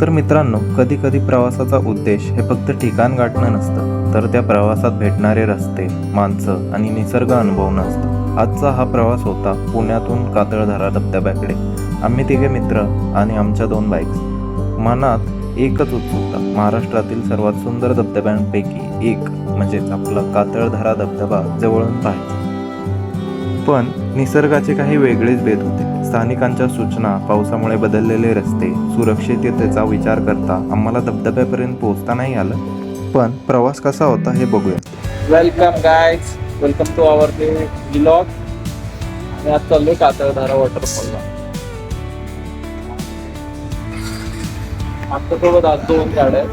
तर मित्रांनो, कधी कधी प्रवासाचा उद्देश हे फक्त ठिकाण गाठणं नसतं, तर त्या प्रवासात भेटणारे रस्ते, माणसं आणि निसर्ग अनुभवणं असतं. आजचा हा प्रवास होता पुण्यातून कातळधारा धबधब्याकडे. आम्ही तिघे मित्र आणि आमच्या 2 बाईक्स. मनात एकच उत्सुकता, महाराष्ट्रातील सर्वात सुंदर धबधब्यांपैकी एक म्हणजेच आपला कातळधारा धबधबा जवळून पाहायचा. पण निसर्गाचे काही वेगळेच भेद होते. स्थानिकांच्या सूचना, पावसामुळे बदललेले रस्ते, सुरक्षिततेचा विचार करता आम्हाला धबधब्यापर्यंत पोहोचता नाही आलं. पण प्रवास कसा होता हे बघूया. Welcome guys, welcome to our new vlog. आणि आज चाललोय कातळधारा वॉटरफॉलला. आमच्यासोबत आज 2 गाड्या आहेत.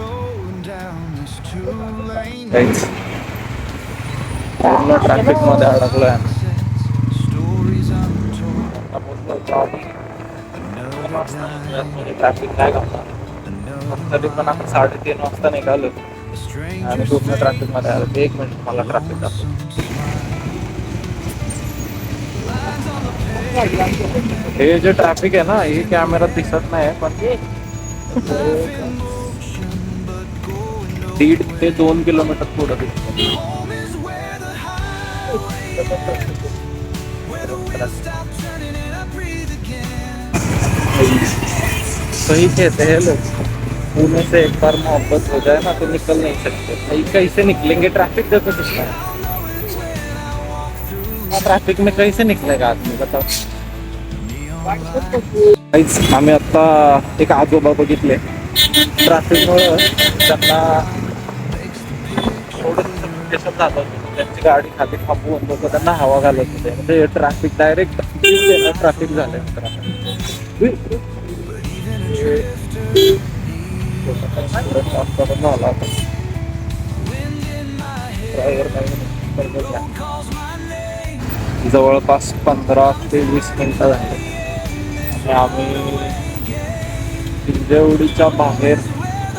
पूर्ण ट्रॅफिक मध्ये अडकलोय आम्ही. ट्रॅफिक नाही घालणार, तरी पण आम्ही 3:30 वाजता निघालो आणि पूर्ण ट्रॅफिक मध्ये आलो. 1 मिनिट मला ट्रॅफिक दाखव. हे जे ट्रॅफिक आहे ना, हे कॅमेरात दिसत नाही, पण 1.5 ते 2 किलोमीटर पुढे दिसत. सही कहते हैं लोग, पुणे से एक बार मोहब्बत हो जाए ना तो निकल नहीं सकते. नहीं, कैसे निकलेंगे? ट्रैफिक देखो कितना है. ट्रैफिक में कैसे निकलेगा आदमी, बताओ. आम्ही आता एक आजोबा बघितले, ट्रॅफिकमुळं त्यांना एवढं झालं, त्यांची गाडी खाली थांबवून लोक त्यांना हवा घालत होते. म्हणजे ट्रॅफिक डायरेक्ट ट्रॅफिक झालंय. जवळपास 15 ते 20 मिनिटं झाले आणि आम्ही हिंजवडीच्या बाहेर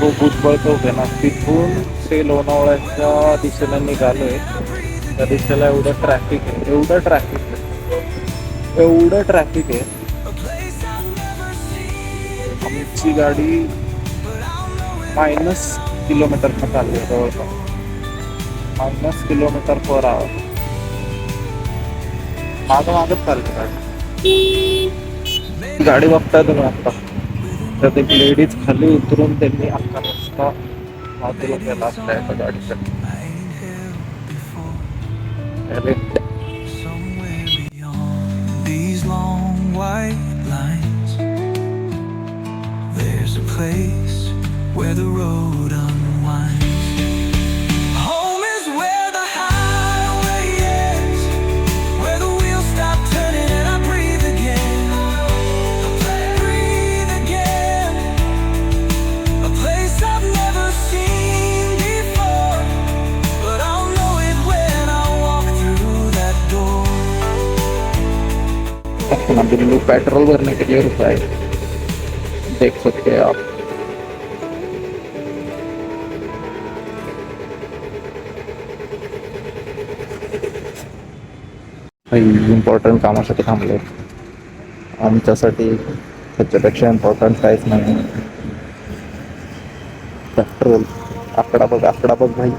जो भुजबळ चौक आहे ना, तिथून ते लोणावळ्याच्या दिशेने निघालोय. त्या दिशेला एवढं ट्रॅफिक आहे. आमची गाडी -, किलोमीटरनं चालली आहे, जवळपास -किलोमीटर पर आवर. मागच चालली गाडी बघताय तुम्ही आता. तर एक लेडीज खाली उतरून त्यांनी अख्खा रस्ता बाजूला केला असता एका गाडीसाठी. There's a place where the road unwinds. Home is where the highway ends, where the wheels stop turning and I breathe again. Breathe again. A place I've never seen before, but I'll know it when I walk through that door. Delhi petrol भरने के लिए रुका है, देख सकते हैं आप. Important कामासाठी थांबले. आमच्यासाठी त्याच्यापेक्षा इम्पॉर्टंट काहीच नाही. पेट्रोल आकडा बघ भाई.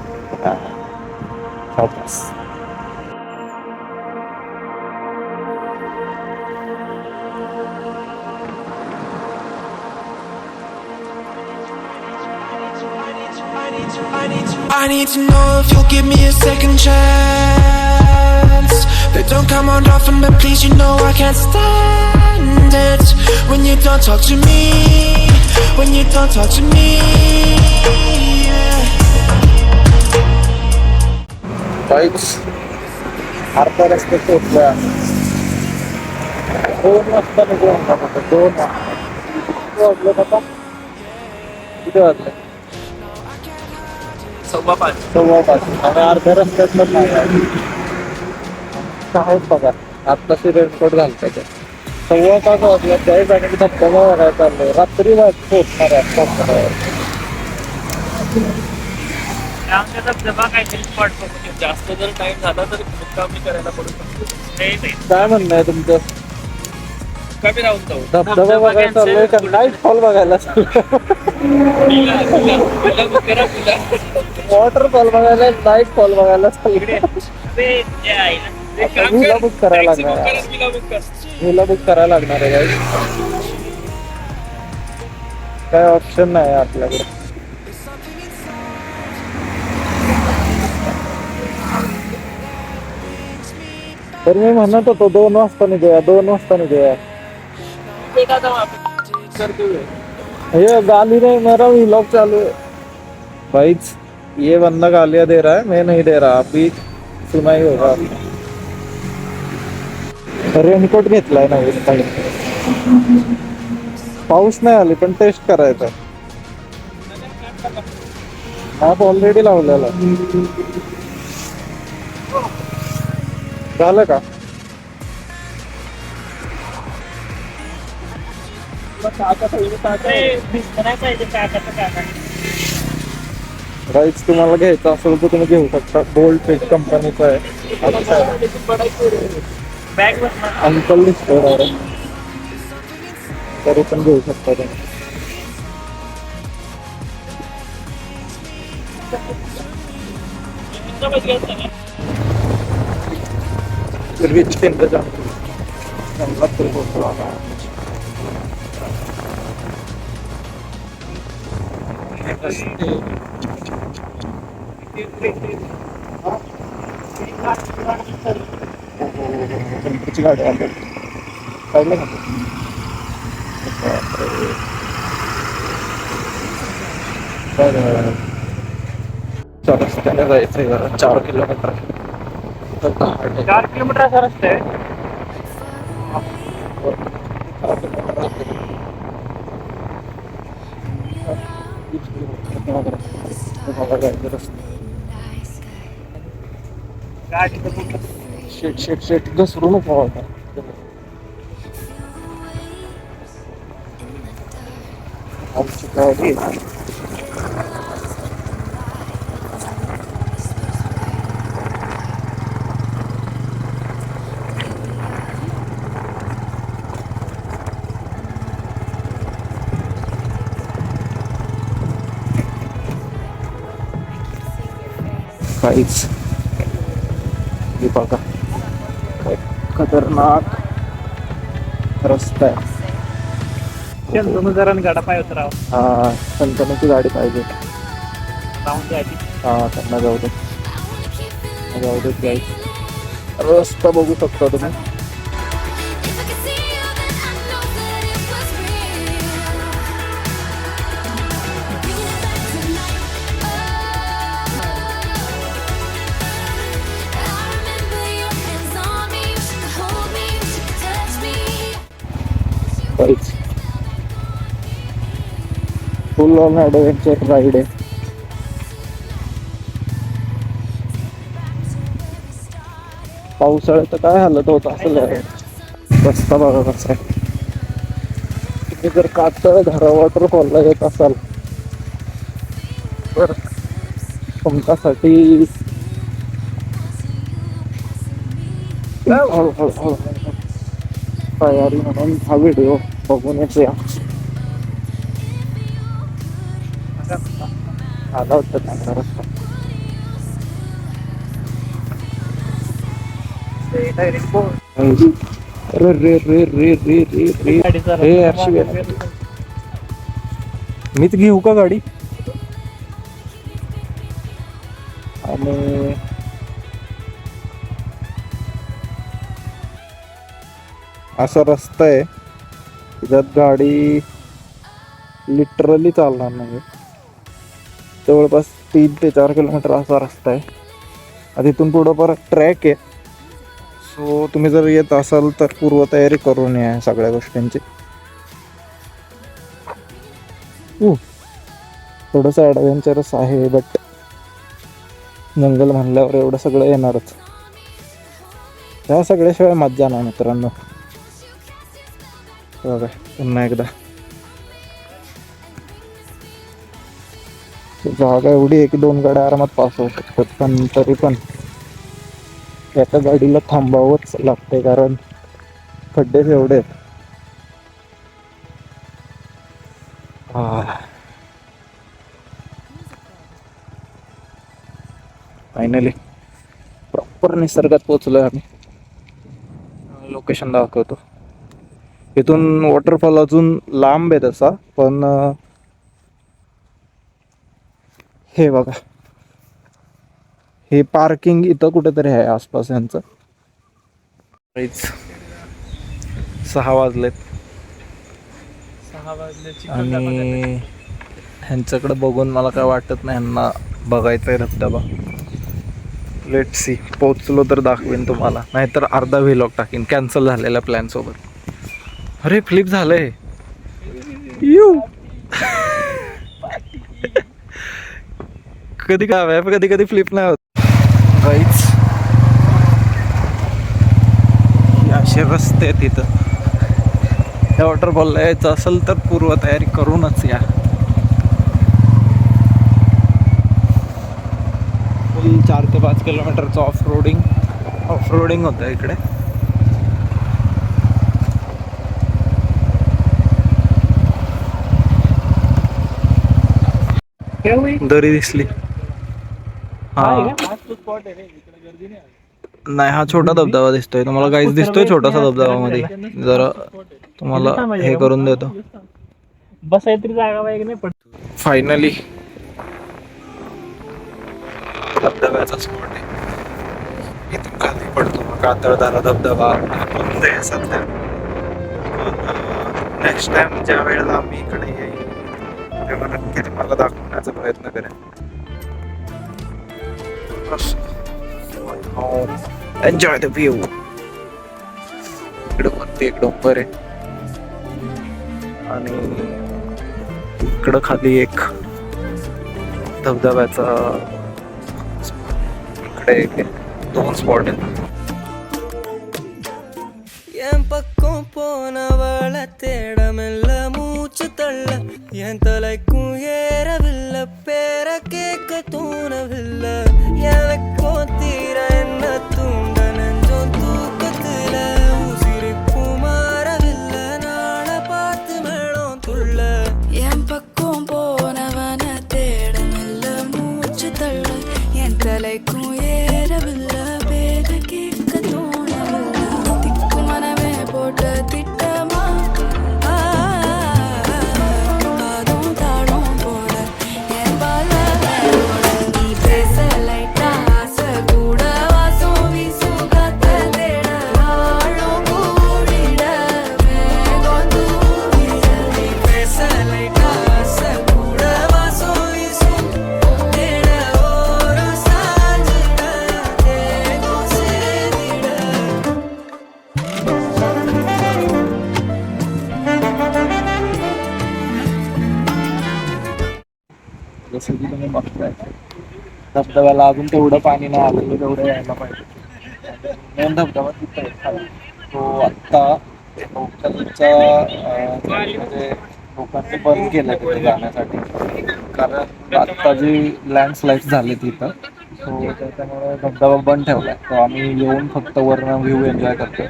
I need to know if you'll give me a second chance. They don't come around often, but please, you know I can't stand it when you don't talk to me. When you don't talk to me, yeah. अर्धा रस्ते पोहोचलोय आम्ही. 2 वाजता निघून जातो. 2 वाजले आता. किती वाजले? 5:15. आणि अर्ध्या रस्त्यात काय बघा, आत्ताशी रेनकोट घालताय. 5:15 वाजल्या. त्याही आणि धबधबा बघायला चाललोय. रात्री पोहोचणार आहे. धबधबा काहीतरी स्पॉट बघू. जास्त जर टाइम झाला तर मुक्कामी करायला पडू शकतो. काय म्हणणं आहे तुमचं? कमी राहून जाऊ धबधबा बघायला चाललोय का नाईट फॉल बघायला वॉटरफॉल बघायला नाईट फॉल बघायला चाललोय. व्हिला बुक करायला लागणार आहे. व्हिला बुक करायला लागणार आहे guys. काय ऑप्शन नाही आहे आपल्याकडे. तर मी म्हणत होतो 2 वाजता निघूया 2 वाजता निघूया. ये गाली नहीं मेरा व्लॉग चालू है भाईज. ये बंदा गालियां दे रहा है मैं नहीं दे रहा. अभी सुना ही होगा. रेनकोट घेतलाय नवीन काही. पाऊस नाही आली पण टेस्ट करायचं. ॲप ऑलरेडी लावलेला झालं का. राईट्स तुम्हाला घ्यायचं असेल तर तुम्ही घेऊ शकता. बोल्ट पेज कंपनीचा आहे. अंकल दिसतोय डायरेक्ट तरी पण घेऊ शकता तुम्ही. रिच टेंपरेचर टेंपरेची गाडी आली काढलं का रस्त्याने जायचंय जरा 4 किलोमीटर. 4 किलोमीटर असा रस्ता आहे. शेट शेट शेट घसरू नको आता. आमची गाडी काहीच हे बघा काय खतरनाक रस्ता आहे. जरा गाडा पाय उतराव हा संतनाची गाडी पाहिजे. राहून द्या आधी. हा त्यांना जाऊ दे जाऊ देत गाईस. रस्ता बघू शकता तुम्ही. फुल ऑन ॲडव्हेंचर राईड आहे. पावसाळ्यात तर काय हालत होत असेल. रस्ता बघा कसा आहे. तुम्ही जर कातळ धारा वॉटरफॉलला येत असाल तर तुमच्यासाठी तयारी म्हणून हा व्हिडिओ बघून येते. आला होता चांगला रस्ता. अरे रे रे रे रे रे रे हे अशी मीच घेऊ का गाडी. आणि असा रस्ता आहे ज्यात गाडी लिटरली चालणार नाही. जवळपास 3 ते 4 किलोमीटर असा रस्ता आहे. आता इथून पुढं परत ट्रॅक आहे. सो तुम्ही जर येत असाल तर पूर्वतयारी करून या सगळ्या गोष्टींची. थोडंसं ॲडव्हेंचरस आहे बट जंगल म्हणल्यावर एवढं सगळं येणारच. ह्या सगळ्याशिवाय मज्जा नाही मित्रांनो. बघा पुन्हा एकदा जागा एवढी आहे की 2 गाड्या आरामात पास होऊ शकतात. पण तरी पण एका गाडीला थांबावंच लागते कारण खड्डेच एवढे आहेत. फायनली प्रॉपर निसर्गात पोचलोय आम्ही. लोकेशन दाखवतो. इथून वॉटरफॉल अजून लांब आहे तसा, पण हे बघा, हे पार्किंग इथं कुठेतरी आहे आसपास यांचं. 6 वाजलेत 6 वाजल्याची आणि ह्यांच्याकडे बघून मला काय वाटत नाही ह्यांना बघायचं आहे धबधबा. लेट सी, पोचलो तर दाखवेन तुम्हाला, नाहीतर अर्धा व्लॉग टाकीन कॅन्सल झालेल्या प्लॅन सोबत. अरे फ्लिप झालंय. यू कधी काय कधी कधी फ्लिप नाही होत गाईच. असे रस्ते आहेत तिथं. या वॉटरफॉलला यायचं असेल तर पूर्वतयारी करूनच या. फुल 4 ते 5 किलोमीटरचं ऑफ रोडिंग होतं इकडे. दरी दिसली. हा स्पॉट आहे रे, इकडे गर्दी नाही. नाही, हा छोटा धबधबा दिसतोय तुम्हाला गाईज, दिसतोय छोटासा धबधबा मध्ये. जरा तुम्हाला हे करून देतो. बसायला तरी जागा पाहिजे नाही पण. फायनली धबधब्याचा स्पॉट आहे. इथून खाली पडतो कातळधारा धबधबा. बंद आहे सध्या. नेक्स्ट टाइम ज्या वेळेला आम्ही इकडे येईल तेव्हा नक्की तुम्हाला दाखवण्याचा प्रयत्न करेन. Enjoy the view. इकडं वरती एक डोंगर आहे आणि इकडं खाली एक धबधब्याचा इकडे 2 स्पॉट आहेत. என் பக்கம் போனவள தேட மெல்ல மூச்சு தள்ள என் தலைக்கும் ஏறவில்லை பேர கேட்க தூணவில்லை எனக்கோ தீர என்ன தூண்ட நெஞ்சம் தூக்கத்துல உசிரிப்பும் மாறவில்லை நாள பார்த்து மேளம் துள்ள என் பக்கம் போனவன தேட மெல்ல மூச்சு தள்ள என் தலைக்கும் ஏறவில்லை பேர கேட்க தோணவில்லை திக்கு மனமே போட்ட திட்டமா காதும் தாளம் போட என் பால நீ பேச லைட்டா ஆசை கூட வாசம் வீசும் காத்த தேட ஆழம் கூடிட மேகம் தூவிட நீ பேச லைட்டா ஆசை கூட வாசம் வீசும் தேட ஓரம் சாஞ்சிட தேகம் சேதிட जसं की तुम्ही बघताय धबधब्याला अजून तेवढं पाणी नाही आलेलं तेवढं यायला पाहिजे. मेन धबधबा तिथं आहे खाली. तो आत्ता लोकलच्या म्हणजे लोकांनी बंद केलं तिथे जाण्यासाठी, कारण आत्ता जी लँडस्लाईड झाली तिथं, सो त्याच्यामुळे धबधबा बंद ठेवलाय. तो आम्ही येऊन फक्त वरनं व्ह्यू एन्जॉय करतोय.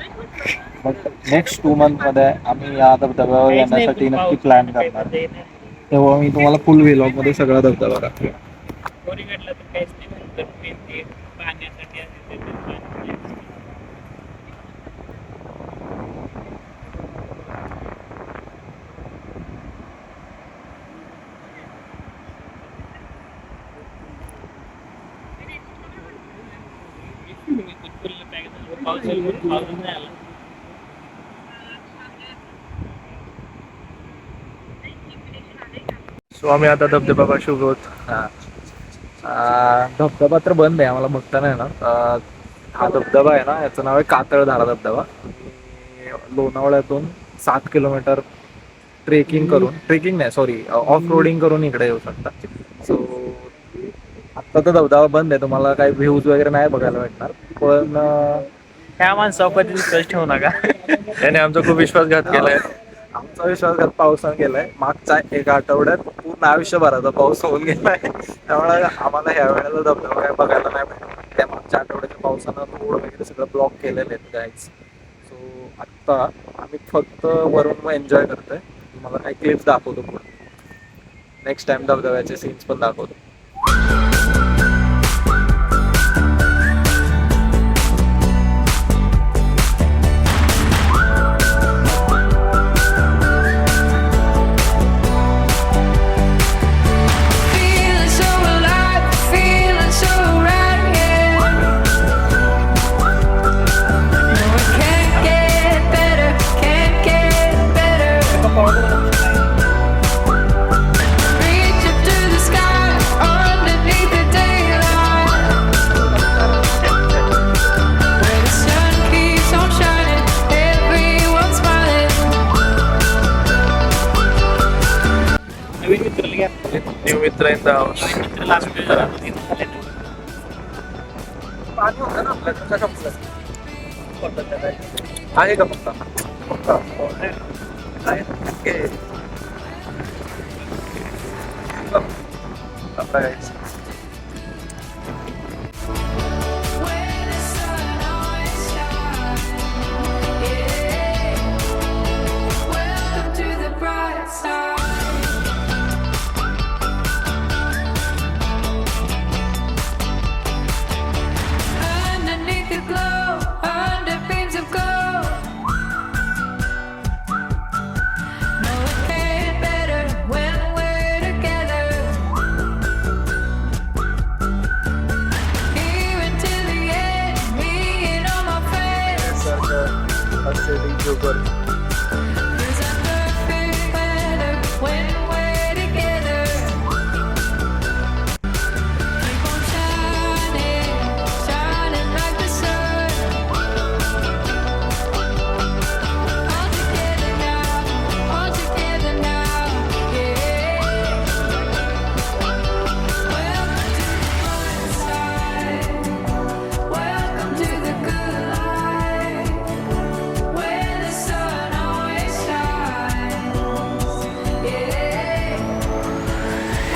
बट नेक्स्ट 2 मंथमध्ये आम्ही या धबधब्यावर येण्यासाठी नक्की प्लॅन करणार. तेव्हा मी तुम्हाला फुल व्लॉग मध्ये सगळा धबधबा दाखवेन. कोरीगडला तर काहीच नाही, तर ते पाण्यासाठी असेल ते पाणी. पाऊस नाही आला. सो आम्ही आता धबधब्यापाशी उभे आहोत. धबधबा तर बंद आहे, आम्हाला बघता नाही ना. हा धबधबा आहे ना, याचं नाव आहे कातळधारा धबधबा. लोणावळ्यातून 7 किलोमीटर ट्रेकिंग नाही सॉरी ऑफ रोडिंग करून इकडे येऊ शकता. सो आत्ता तर धबधबा बंद आहे, तुम्हाला काही व्ह्यूज वगैरे नाही बघायला भेटणार. पण ह्या माणसावर कधी विश्वास ठेवू नका. त्याने आमचा खूप विश्वासघात केलाय. आमचा विश्वासघात पावसाने केलाय. मागच्या 1 आठवड्यात पूर्ण आयुष्यभराचा पाऊस होऊन गेलाय, त्यामुळे आम्हाला ह्या वेळेला धबधबा काय बघायला नाही भेटणार. त्या मागच्या आठवड्याच्या पावसानं रोड वगैरे सगळं ब्लॉक केलेले आहेत गाईज. सो आत्ता आम्ही फक्त वरून एन्जॉय करतोय. तुम्हाला काही क्लिप्स दाखवतो पुढे. नेक्स्ट टाइम धबधब्याचे सीन्स पण दाखवतो. मित्राला घ्या न्यू मित्र लास्ट पाणी होतं ना आपल्याकडे का संपलं आहे का फक्त आहे. ओके. आता काय? When the sun always shines, yeah. Welcome to the bright side. Underneath the glow, under beams of gold. No, it ain't better when we're together. Here until the end, me and all my friends. Cause I'm perfect weather when we're together. Keep on shining, shining like the sun. All together now, yeah. Welcome to the bright side. Welcome to the good life. Where the sun always shines, yeah.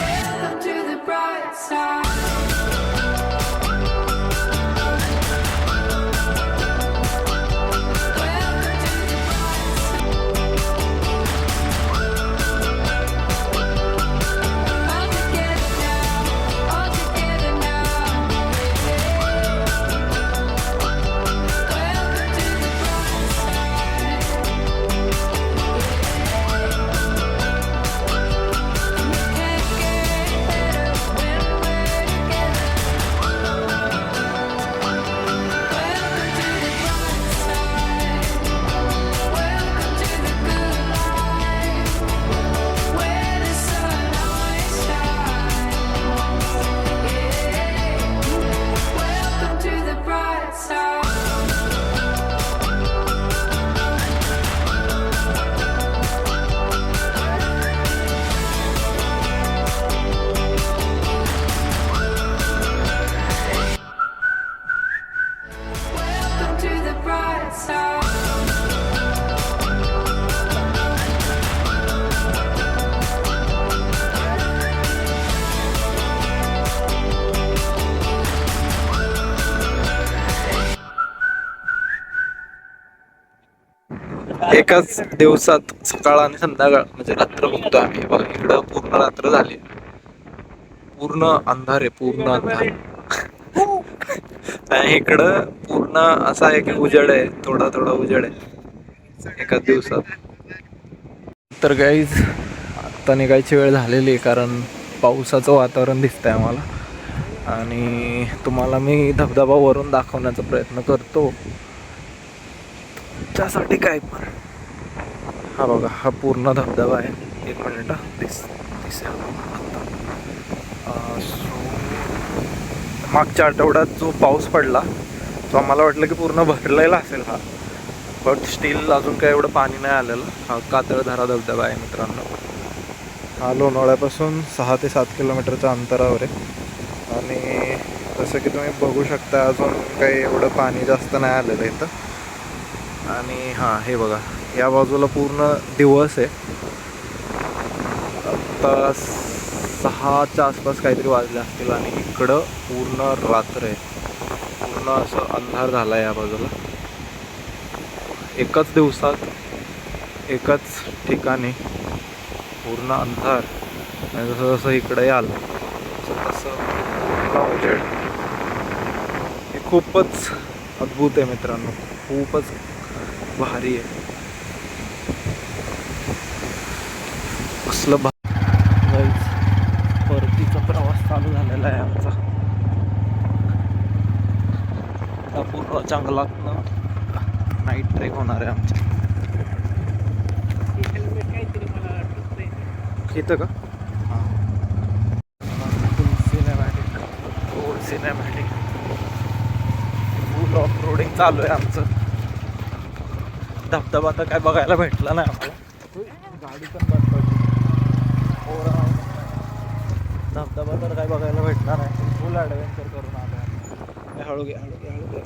Welcome to the bright side. Welcome to the bright side. एकाच दिवसात सकाळ आणि संध्याकाळ म्हणजे रात्र बघतो आम्ही. बघा इकडं पूर्ण रात्र झाली, पूर्ण अंधार आहे, पूर्ण अंधार. आणि इकडं पूर्ण असं आहे की उजेड आहे, थोडा थोडा उजेड आहे एकाच दिवसात. तर गाईज आत्ता निघायची वेळ झालेली आहे, कारण पावसाचं वातावरण दिसतंय आम्हाला. आणि तुम्हाला मी धबधबा वरून दाखवण्याचा प्रयत्न करतो. त्यासाठी काय पण हा बघा, हा पूर्ण धबधबा आहे. एक मिनिट दिसेल आता. मागच्या आठवड्यात जो पाऊस पडला तो आम्हाला वाटलं की पूर्ण भरलेला असेल हा, बट स्टील अजून काय एवढं पाणी नाही आलेलं. हा कातळधारा धबधबा आहे मित्रांनो. हा लोणावळ्यापासून 6 ते 7 किलोमीटरच्या अंतरावर आहे. आणि जसं की तुम्ही बघू शकता अजून काही एवढं पाणी जास्त नाही आलेलं इथं. आणि हां हे बघा, या बाजूला पूर्ण दिवस आहे. आत्ता 6च्या आसपास काहीतरी वाजले असतील. आणि इकडं पूर्ण रात्र आहे, पूर्ण असं अंधार झाला आहे या बाजूला. एकाच दिवसात एकाच ठिकाणी पूर्ण अंधार. आणि जसं जसं इकडे याल तसं उजेड. हे खूपच अद्भुत आहे मित्रांनो, खूपच भारी आहे. असलं परतीचा प्रवास चालू झालेला आहे आमचा. आता पूर्ण जंगलातनं नाईट ट्रेक होणार आहे आमच्या. काहीतरी मला वाटत इथं का? हां, सिनेमॅटिक फुल ऑफ रोडिंग चालू आहे आमचं. धबधबा तर काय बघायला भेटला नाही आम्हाला. गाडी पण बंद पडली. धबधबा तर काय बघायला भेटणार नाही, फुल ॲडव्हेंचर करून आलो आहे. हळू घे हळू घे हळू घे.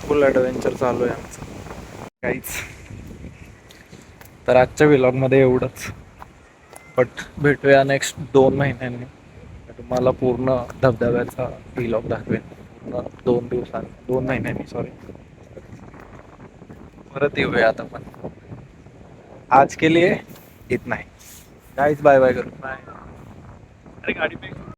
फुल ॲडव्हेंचर चालू आहे आमचं काहीच. तर आजच्या व्लॉगमध्ये एवढंच, बट भेटूया नेक्स्ट 2 महिन्यांनी. तुम्हाला पूर्ण धबधब्याचा व्लॉग दाखवेन पूर्ण 2 दिवसांनी, 2 महिन्यांनी सॉरी. परत येऊया आता पण. आज के लिए इतना ही. गाइस बाय बाय करो. बाय. अरे गाडी पे